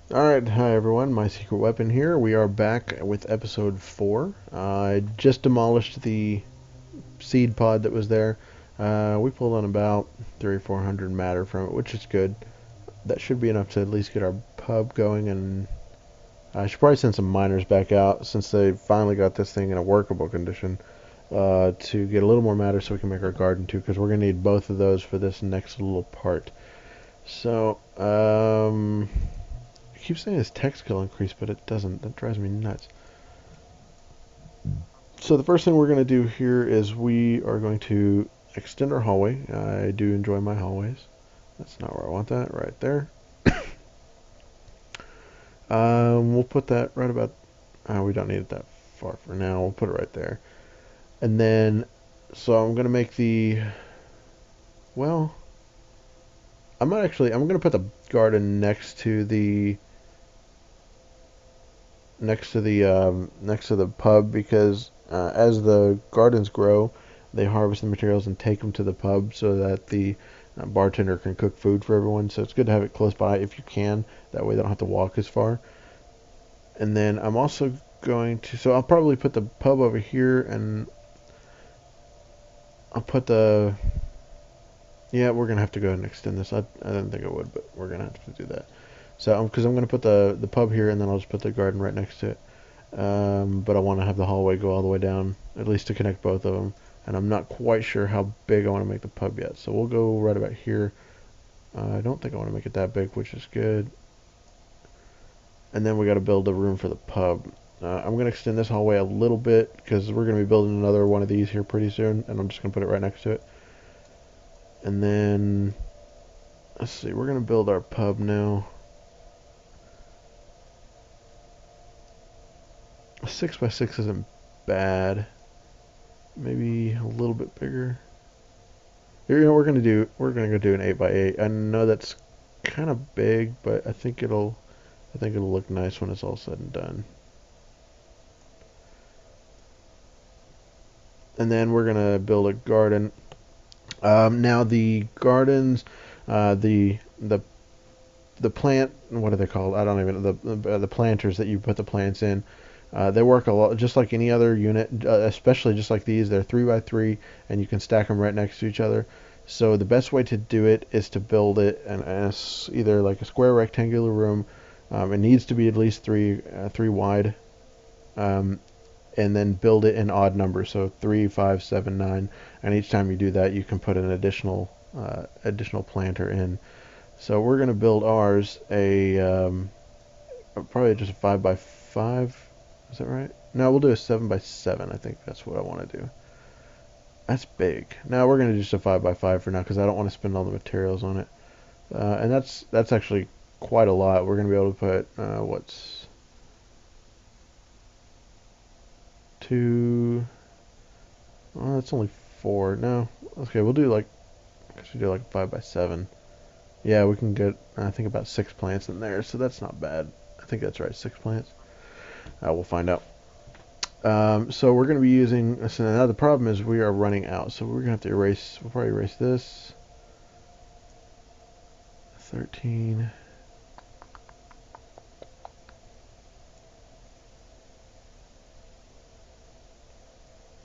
Alright, hi everyone, My Secret Weapon here. We are back with episode 4. I just demolished the seed pod that was there. We pulled on about 300 or 400 matter from it, which is good. That should be enough to at least get our pub going, and I should probably send some miners back out since they finally got this thing in a workable condition to get a little more matter so we can make our garden too, because we're going to need both of those for this next little part. So, I keep saying his tech skill increase, but it doesn't. That drives me nuts. So the first thing we're going to do here is we are going to extend our hallway. I do enjoy my hallways. That's not where I want that. Right there. We'll put that right about... we don't need it that far for now. We'll put it right there. And then... So I'm going to make the... Well... I'm going to put the garden next to the... Next to the pub, because as the gardens grow, they harvest the materials and take them to the pub so that the bartender can cook food for everyone. So it's good to have it close by if you can. That way they don't have to walk as far. And then I'm also going to, so I'll probably put the pub over here, and I'll put the, yeah, we're gonna have to go ahead and extend this. I didn't think I would, but we're gonna have to do that. So because I'm gonna put the pub here, and then I'll just put the garden right next to it. But I want to have the hallway go all the way down, at least to connect both of them. And I'm not quite sure how big I want to make the pub yet. So we'll go right about here. I don't think I want to make it that big, which is good. And then we got to build a room for the pub. I'm going to extend this hallway a little bit because we're going to be building another one of these here pretty soon. And I'm just going to put it right next to it. And then, let's see, we're going to build our pub now. A 6x6 isn't bad. Maybe a little bit bigger. You know, we're gonna go do an 8x8. I know that's kind of big, but I think it'll look nice when it's all said and done. And then we're gonna build a garden. Now the gardens, the the plant, what are they called? I don't even the planters that you put the plants in. They work a lot just like any other unit, especially just like these. They're 3x3, and you can stack them right next to each other. So the best way to do it is to build it as either like a square rectangular room. It needs to be at least three wide, um, and then build it in odd numbers. So 3, 5, 7, 9, and each time you do that, you can put an additional planter in. So we're gonna build ours probably just a 5x5. Is that right? No, we'll do a 7x7. I think that's what I want to do. That's big. Now we're going to do just a 5x5 for now because I don't want to spend all the materials on it. And that's actually quite a lot. We're going to be able to put, what's, two, well, that's only four. No, okay, we'll do like, I should do like 5x7. Yeah, we can get, I think about 6 plants in there, so that's not bad. I think that's right, 6 plants. We'll find out. So we're going to be using, so now the problem is we are running out, so we're going to have to erase, we'll probably erase this. 13.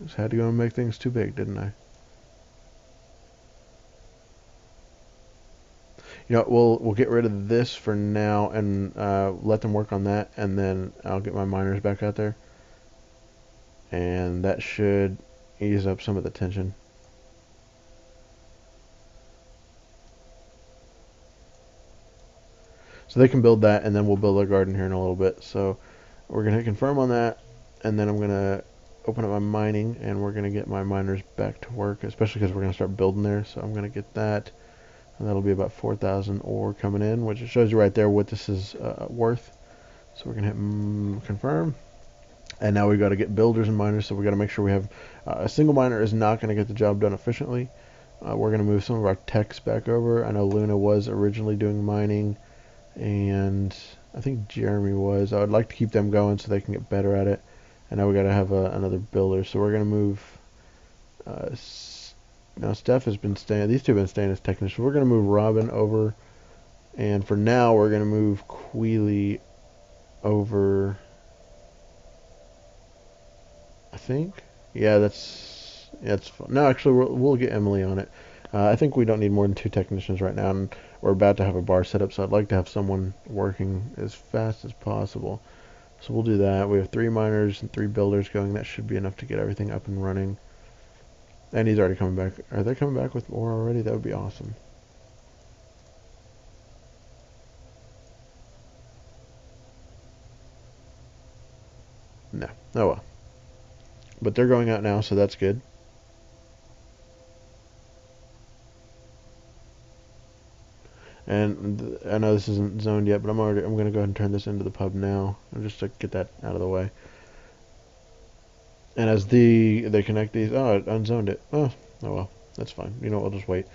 Just had to go and make things too big, didn't I? You know, we'll get rid of this for now and let them work on that, and then I'll get my miners back out there. And that should ease up some of the tension. So they can build that, and then we'll build a garden here in a little bit. So we're going to confirm on that, and then I'm going to open up my mining, and we're going to get my miners back to work, especially because we're going to start building there. So I'm going to get that, and that'll be about 4,000 ore coming in, which shows you right there what this is worth. So we're going to hit confirm. And now we've got to get builders and miners, so we've got to make sure we have a single miner is not going to get the job done efficiently. We're going to move some of our techs back over. I know Luna was originally doing mining, and I think Jeremy was. I would like to keep them going so they can get better at it. And now we got to have another builder, so we're going to move. Now Steph has been staying. These two have been staying as technicians. We're going to move Robin over And for now, we're going to move Queely over, I think. Yeah, that's fun. No, actually, we'll get Emily on it. I think we don't need more than 2 technicians right now, and we're about to have a bar set up, so I'd like to have someone working as fast as possible. So we'll do that. We have 3 miners and 3 builders going. That should be enough to get everything up and running. And he's already coming back. Are they coming back with ore already? That would be awesome. No. Oh well. But they're going out now, so that's good. And I know this isn't zoned yet, but I'm going to go ahead and turn this into the pub now, just to get that out of the way. And as they connect these, oh, it unzoned it. Oh well, that's fine. You know, we'll just wait.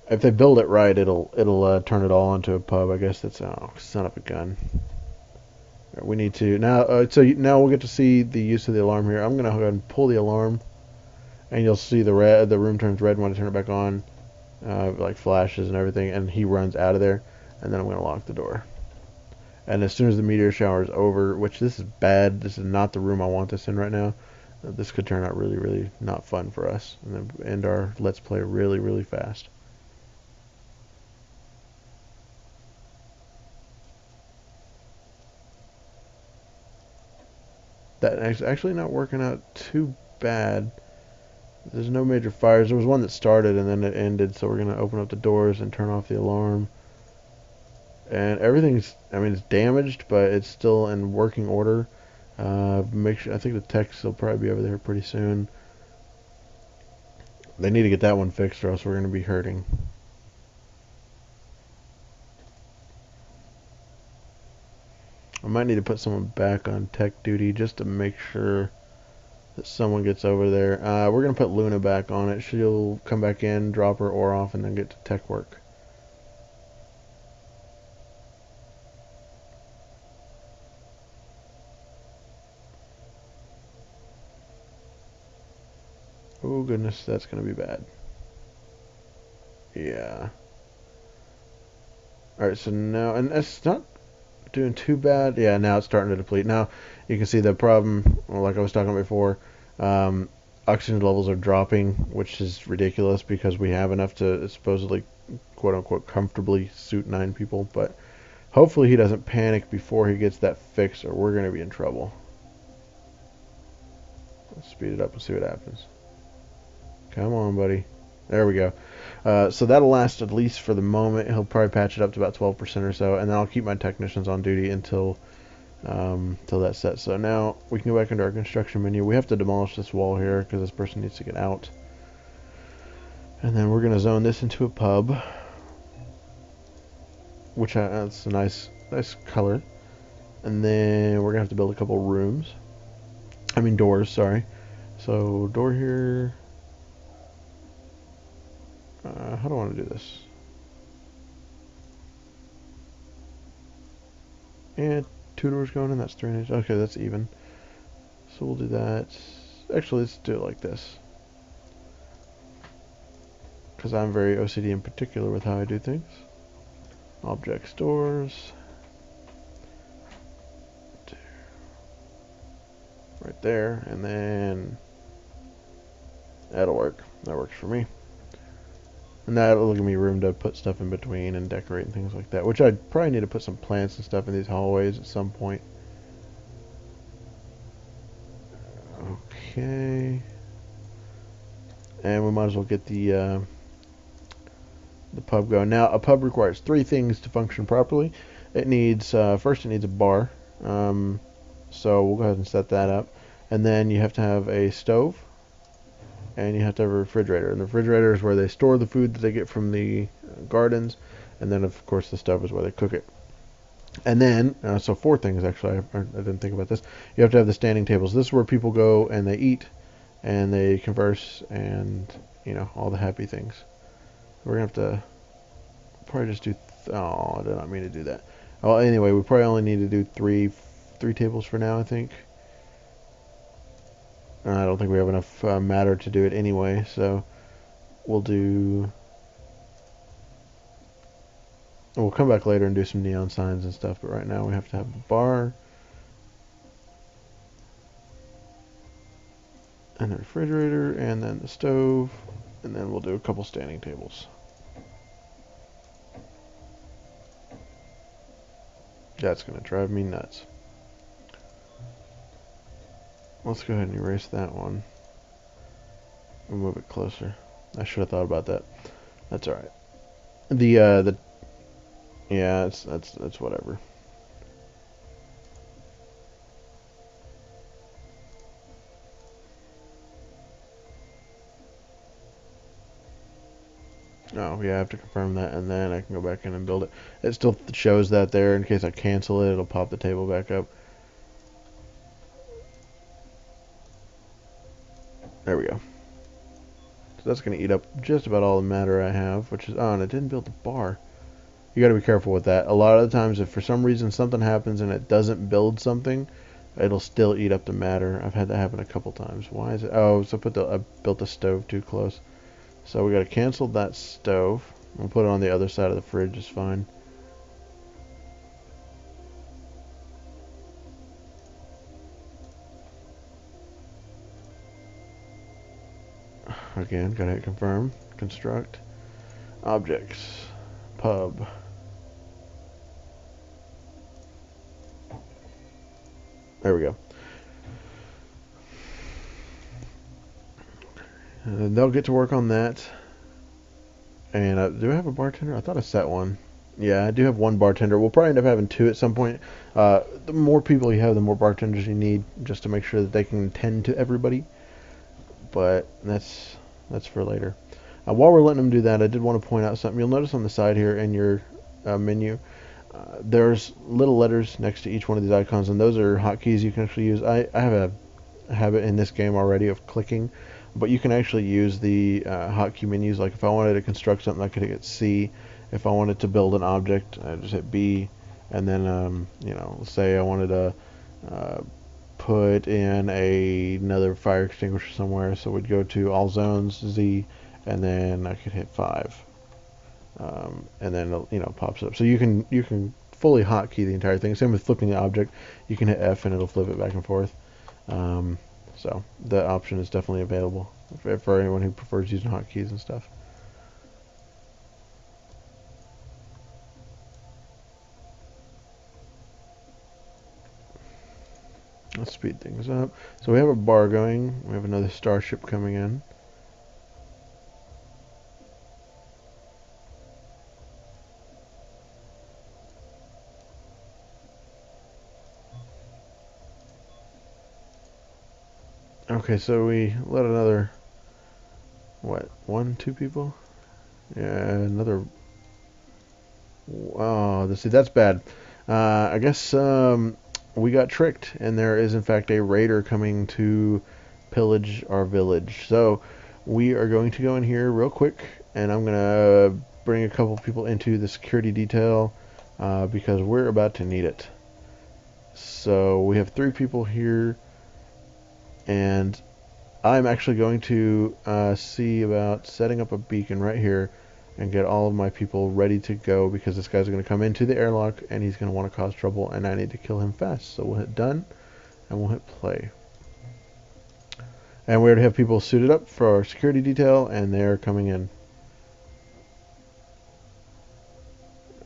If they build it right, it'll turn it all into a pub. I guess that's son of a gun. We need to now. So now we'll get to see the use of the alarm here. I'm gonna go ahead and pull the alarm, and you'll see the room turns red when I turn it back on, like flashes and everything, and he runs out of there. And then I'm gonna lock the door. And as soon as the meteor shower is over, which this is bad, this is not the room I want this in right now. This could turn out really, really not fun for us, and then end our let's play really, really fast. That's actually not working out too bad. There's no major fires. There was one that started and then it ended, so we're gonna open up the doors and turn off the alarm. And everything's, I mean, it's damaged, but it's still in working order. Make sure. I think the techs will probably be over there pretty soon. They need to get that one fixed, or else we're gonna be hurting. I might need to put someone back on tech duty just to make sure that someone gets over there. We're going to put Luna back on it. She'll come back in, drop her ore off, and then get to tech work. Oh goodness, that's going to be bad. Yeah. Alright, so now, and it's not doing too bad. Yeah, now it's starting to deplete. Now, you can see the problem, well, like I was talking about before, oxygen levels are dropping, which is ridiculous because we have enough to supposedly, quote unquote, comfortably suit 9 people, but hopefully he doesn't panic before he gets that fixed, or we're going to be in trouble. Let's speed it up and see what happens. Come on, buddy. There we go. So that'll last at least for the moment. He'll probably patch it up to about 12% or so, and then I'll keep my technicians on duty until that's set. So now we can go back into our construction menu. We have to demolish this wall here because this person needs to get out. And then we're going to zone this into a pub, which that's a nice color. And then we're going to have to build a couple rooms. I mean doors, sorry. So door here. How do I want to do this? And 2 doors going in, that's 3 inches. Okay, that's even. So we'll do that. Actually, let's do it like this. Because I'm very OCD in particular with how I do things. Object stores. Right there. And then that'll work. That works for me. And that'll give me room to put stuff in between and decorate and things like that. Which I'd probably need to put some plants and stuff in these hallways at some point. Okay. And we might as well get the pub going. Now, a pub requires 3 things to function properly. It needs, first it needs a bar. So we'll go ahead and set that up. And then you have to have a stove. And you have to have a refrigerator. And the refrigerator is where they store the food that they get from the gardens. And then, of course, the stove is where they cook it. And then, so 4 things actually, I didn't think about this. You have to have the standing tables. This is where people go and they eat and they converse and, you know, all the happy things. We're going to have to probably just do, oh, I did not mean to do that. Well, anyway, we probably only need to do three tables for now, I think. I don't think we have enough matter to do it anyway, so we'll do we'll come back later and do some neon signs and stuff, but right now we have to have the bar and the refrigerator and then the stove, and then we'll do a couple standing tables. That's going to drive me nuts. Let's go ahead and erase that one. We'll move it closer. I should have thought about that. That's all right. The yeah, that's whatever. Oh yeah, I have to confirm that, and then I can go back in and build it. It still shows that there in case I cancel it. It'll pop the table back up. There we go. So that's going to eat up just about all the matter I have, which is, oh, and it didn't build the bar. You got to be careful with that. A lot of the times, if for some reason something happens and it doesn't build something, it'll still eat up the matter. I've had that happen a couple times. Why is it? Oh, so I built the stove too close. So we got to cancel that stove. We'll put it on the other side of the fridge. It's fine. Again, gotta hit confirm. Construct. Objects. Pub. There we go. And they'll get to work on that. And do I have a bartender? I thought I set one. Yeah, I do have one bartender. We'll probably end up having two at some point. The more people you have, the more bartenders you need, just to make sure that they can tend to everybody. But that's for later. While we're letting them do that, I did want to point out something. You'll notice on the side here in your menu, there's little letters next to each one of these icons, and those are hotkeys you can actually use. I have a habit in this game already of clicking, but you can actually use the hotkey menus. Like if I wanted to construct something, I could hit C. If I wanted to build an object, I just hit B, and then let's say I wanted to put in another fire extinguisher somewhere, so we'd go to all zones, Z, and then I could hit 5, and then it pops up. So you can fully hotkey the entire thing. Same with flipping the object. You can hit F and it'll flip it back and forth. So that option is definitely available for anyone who prefers using hotkeys and stuff. Let's speed things up. So we have a bar going. We have another starship coming in. Okay, so we let another, what, 2 people? Yeah, another. Oh, see, that's bad. I guess we got tricked, and there is in fact a raider coming to pillage our village. So we are going to go in here real quick, and I'm gonna bring a couple people into the security detail because we're about to need it. So we have 3 people here, and I'm actually going to see about setting up a beacon right here and get all of my people ready to go, because this guy's going to come into the airlock and he's going to want to cause trouble, and I need to kill him fast. So we'll hit done and we'll hit play. And we already have people suited up for our security detail, and they're coming in.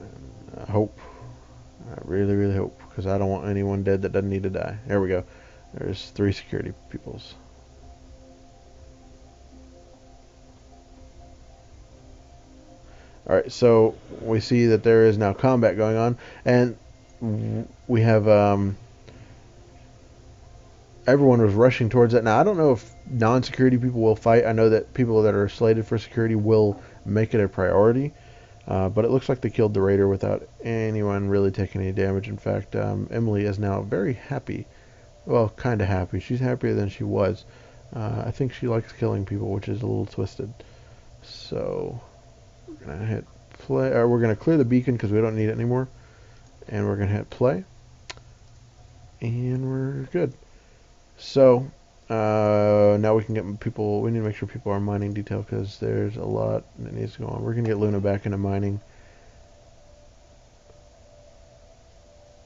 And I hope, I really, really hope, because I don't want anyone dead that doesn't need to die. There we go. There's 3 security peoples. Alright, so we see that there is now combat going on, and we have everyone was rushing towards it. Now, I don't know if non-security people will fight. I know that people that are slated for security will make it a priority, but it looks like they killed the raider without anyone really taking any damage. In fact, Emily is now very happy. Well, kind of happy. She's happier than she was. I think she likes killing people, which is a little twisted. So we're gonna hit play, or we're gonna clear the beacon because we don't need it anymore, and we're gonna hit play, and we're good. So now we can get people. We need to make sure people are mining detail because there's a lot that needs to go on. We're gonna get Luna back into mining.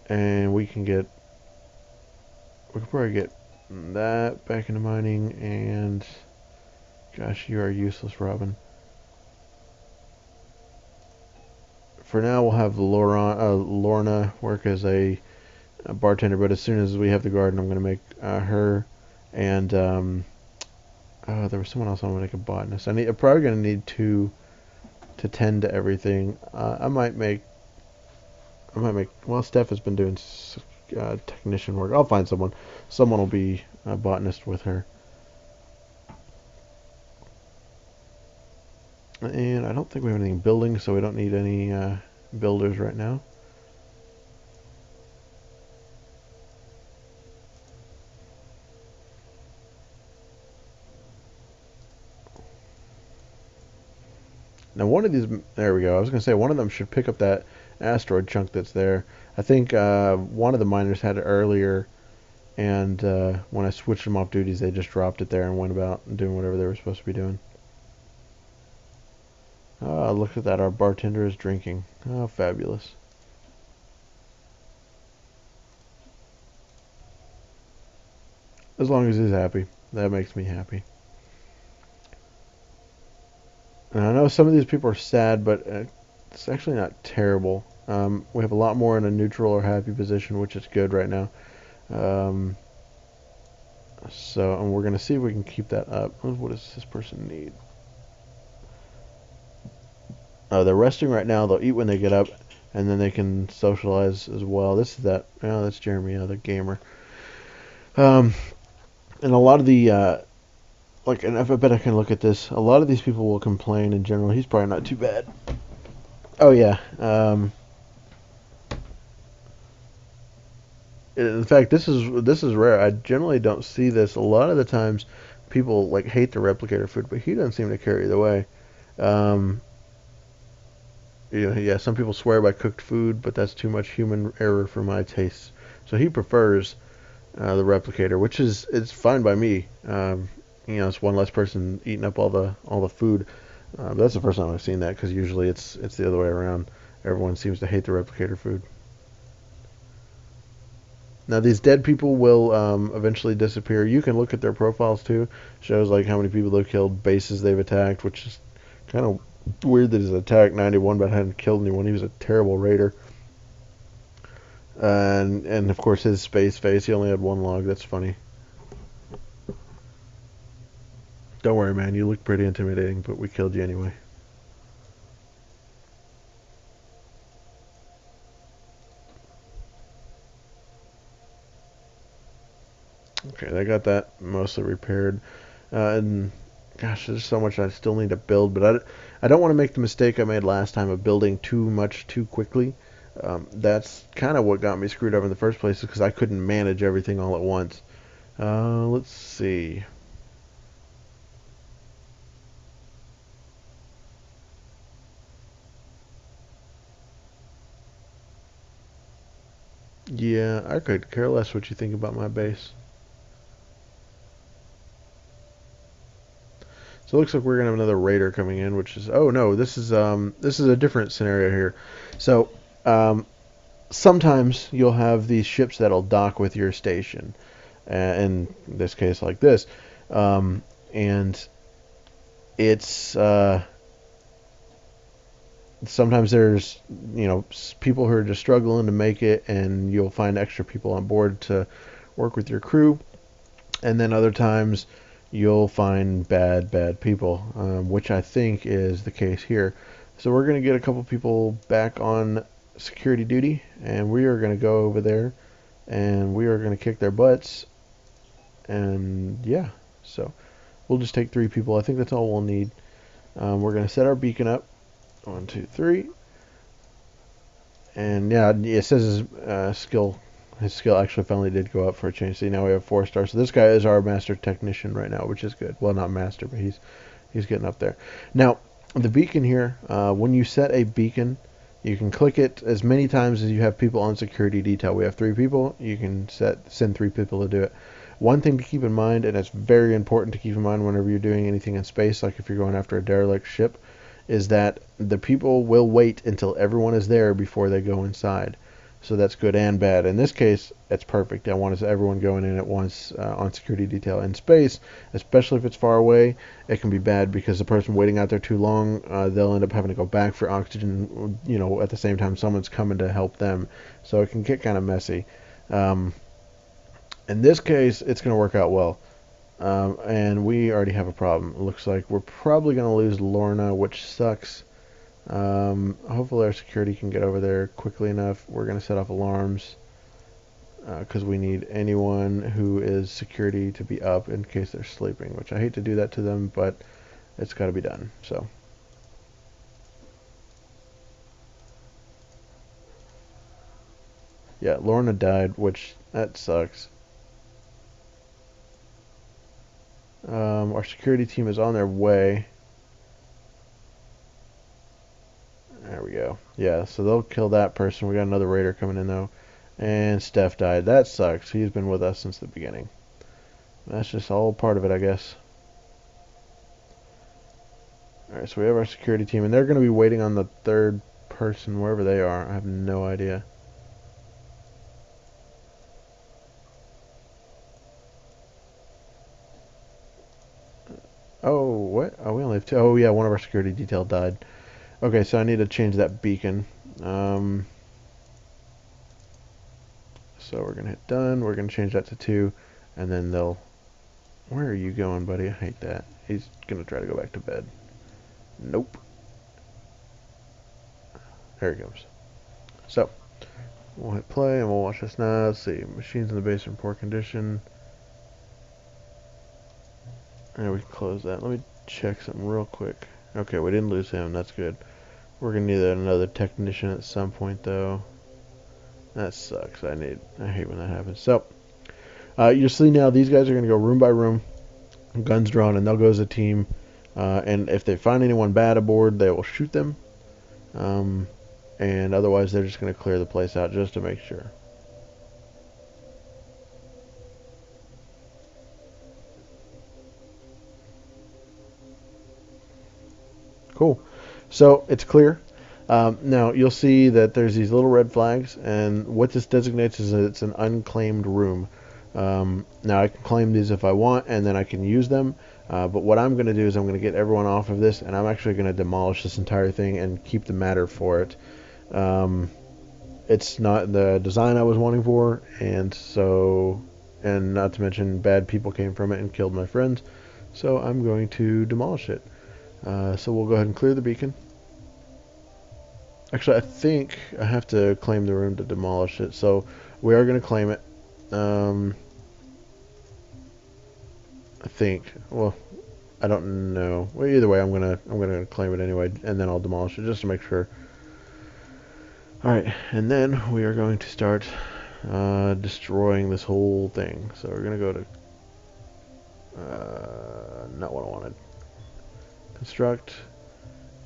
And we can probably get that back into mining. And gosh, you are useless, Robin. For now, we'll have Lorna work as a bartender, but as soon as we have the garden, I'm going to make her and oh, there was someone else I want to make a botanist. I'm probably going to need two to tend to everything. Well, Steph has been doing technician work. I'll find someone. Someone will be a botanist with her. And I don't think we have anything building, so we don't need any builders right now. Now, one of these, there we go. I was going to say one of them should pick up that asteroid chunk that's there. I think one of the miners had it earlier, and when I switched them off duties, they just dropped it there and went about doing whatever they were supposed to be doing. Ah, look at that. Our bartender is drinking. Oh, fabulous. As long as he's happy. That makes me happy. And I know some of these people are sad, but it's actually not terrible. We have a lot more in a neutral or happy position, which is good right now. Um, and we're going to see if we can keep that up. What does this person need? They're resting right now. They'll eat when they get up, and then they can socialize as well. This is that. Oh, that's Jeremy, the gamer. Um, and a lot of the and I bet I can look at this. A lot of these people will complain in general. He's probably not too bad. Oh yeah. In fact, this is rare. I generally don't see this. A lot of the times, people like hate the replicator food, but he doesn't seem to care either way. Um, yeah, some people swear by cooked food, but that's too much human error for my taste. So he prefers the replicator, which is it's fine by me. It's one less person eating up all the food. That's the first time I've seen that because usually it's the other way around. Everyone seems to hate the replicator food. Now these dead people will eventually disappear. You can look at their profiles too. Shows like how many people they've killed, bases they've attacked, which is kind of weird that he's attacked 91 but hadn't killed anyone. He was a terrible raider. And of course his space face. He only had one log. That's funny. Don't worry, man. You look pretty intimidating, but we killed you anyway. Okay, they got that mostly repaired. And gosh, there's so much I still need to build, but I don't want to make the mistake I made last time of building too much too quickly. That's kind of what got me screwed up in the first place, because I couldn't manage everything all at once. Let's see. Yeah, I could care less what you think about my base. So it looks like we're gonna have another raider coming in, which is, oh no, this is a different scenario here. So um, sometimes you'll have these ships that'll dock with your station, in this case like this, and it's sometimes there's people who are just struggling to make it, and you'll find extra people on board to work with your crew, and then other times you'll find bad people, which I think is the case here. So we're going to get a couple people back on security duty, and we are going to go over there, and we are going to kick their butts, and yeah, so we'll just take 3 people. I think that's all we'll need. We're going to set our beacon up. 1, 2, 3. And yeah, it says his skill actually finally did go up for a change. See, now we have 4 stars. So this guy is our master technician right now, which is good. Well, not master, but he's getting up there. Now, the beacon here, when you set a beacon, you can click it as many times as you have people on security detail. We have 3 people. You can send 3 people to do it. One thing to keep in mind, and it's very important to keep in mind whenever you're doing anything in space, like if you're going after a derelict ship, is that the people will wait until everyone is there before they go inside. So that's good and bad. In this case, it's perfect. I want everyone going in at once on security detail. In space, especially if it's far away, it can be bad because the person waiting out there too long, they'll end up having to go back for oxygen, at the same time someone's coming to help them. So it can get kind of messy. Um, in this case, it's going to work out well. And we already have a problem. It looks like we're probably going to lose Lorna, which sucks. Hopefully our security can get over there quickly enough. We're going to set off alarms because we need anyone who is security to be up in case they're sleeping, which I hate to do that to them, but it's got to be done. So, yeah, Lorna died, which that sucks. Our security team is on their way. There we go. Yeah, so they'll kill that person. We got another raider coming in though. And Steph died. That sucks. He's been with us since the beginning. That's just all part of it, I guess. Alright, so we have our security team, and they're going to be waiting on the third person, wherever they are. I have no idea. Oh, what? Oh, we only have two. Oh, yeah, one of our security detail died. Okay, so I need to change that beacon. So we're going to hit done. We're going to change that to 2, and then they'll... Where are you going, buddy? I hate that. He's going to try to go back to bed. Nope. There he comes. So, we'll hit play, and we'll watch this now. Let's see. Machines in the base are in poor condition. And we can close that. Let me check something real quick. Okay, we didn't lose him. That's good. We're going to need another technician at some point, though. That sucks. I hate when that happens. So, you'll see now these guys are going to go room by room, guns drawn, and they'll go as a team. And if they find anyone bad aboard, they will shoot them. And otherwise, they're just going to clear the place out just to make sure. Cool. So it's clear. Now you'll see that there's these little red flags, and what this designates is that it's an unclaimed room. Now I can claim these if I want, and then I can use them. But what I'm going to do is I'm going to get everyone off of this, and I'm actually going to demolish this entire thing and keep the matter for it. It's not the design I was wanting for, and not to mention bad people came from it and killed my friends. So I'm going to demolish it. So we'll go ahead and clear the beacon. Actually, I think I have to claim the room to demolish it, so we are going to claim it. I think. Well, I don't know. Well, either way, I'm gonna claim it anyway, and then I'll demolish it just to make sure. All right, and then we are going to start destroying this whole thing. So we're gonna go to not what I wanted. Construct,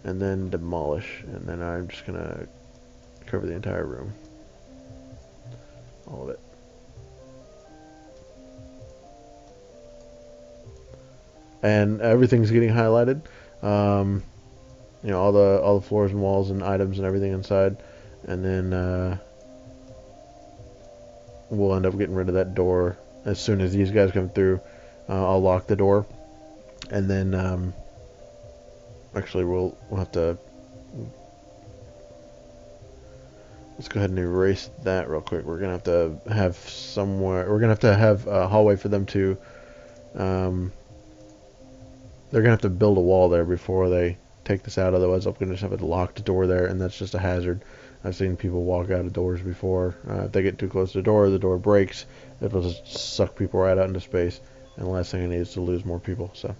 and then demolish, and then I'm just gonna cover the entire room, all of it. And everything's getting highlighted. All the floors and walls and items and everything inside, and then we'll end up getting rid of that door as soon as these guys come through. I'll lock the door, and then actually we'll have to. Let's go ahead and erase that real quick. We're gonna have to have somewhere. We're gonna have to have a hallway for them to. They're gonna have to build a wall there before they take this out. Otherwise, I'm gonna just have a locked door there, and that's just a hazard. I've seen people walk out of doors before. If they get too close to the door breaks. It'll just suck people right out into space. And the last thing I need is to lose more people. So,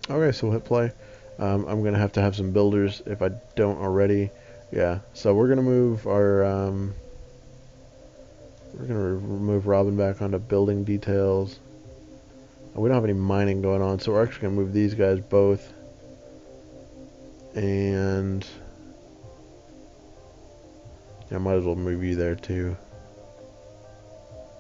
okay, so we'll hit play. I'm gonna have to have some builders if I don't already. Yeah, so we're gonna move our we're gonna move Robin back onto building details. We don't have any mining going on, so we're actually gonna move these guys both. And yeah, I might as well move you there too.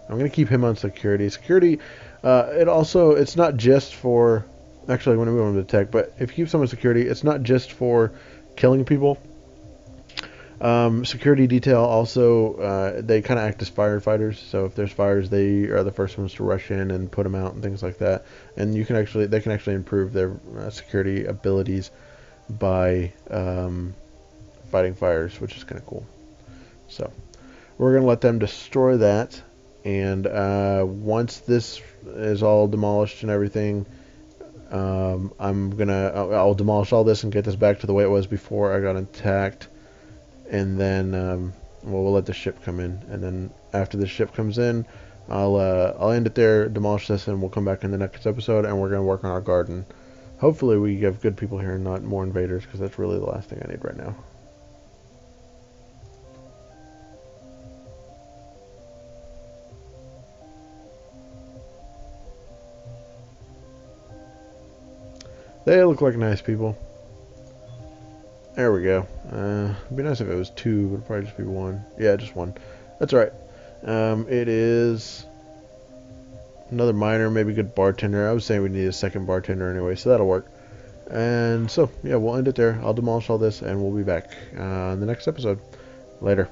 I'm gonna keep him on security. Security, it's not just for. Actually, I'm going to move on to tech, but if you keep someone security, it's not just for killing people. Security detail also, they kind of act as firefighters. So if there's fires, they are the first ones to rush in and put them out and things like that. And they can actually improve their security abilities by fighting fires, which is kind of cool. So we're gonna let them destroy that, and once this is all demolished and everything, I'll demolish all this and get this back to the way it was before I got attacked, and then we'll let the ship come in, and then after the ship comes in, I'll end it there, demolish this, and we'll come back in the next episode, and we're gonna work on our garden. Hopefully we have good people here and not more invaders, because that's really the last thing I need right now. They look like nice people. There we go. It'd be nice if it was two, but it'd probably just be one. Yeah, just one. That's alright. It is another miner, maybe a good bartender. I was saying we need a second bartender anyway, so that'll work. And so, yeah, we'll end it there. I'll demolish all this, and we'll be back in the next episode. Later.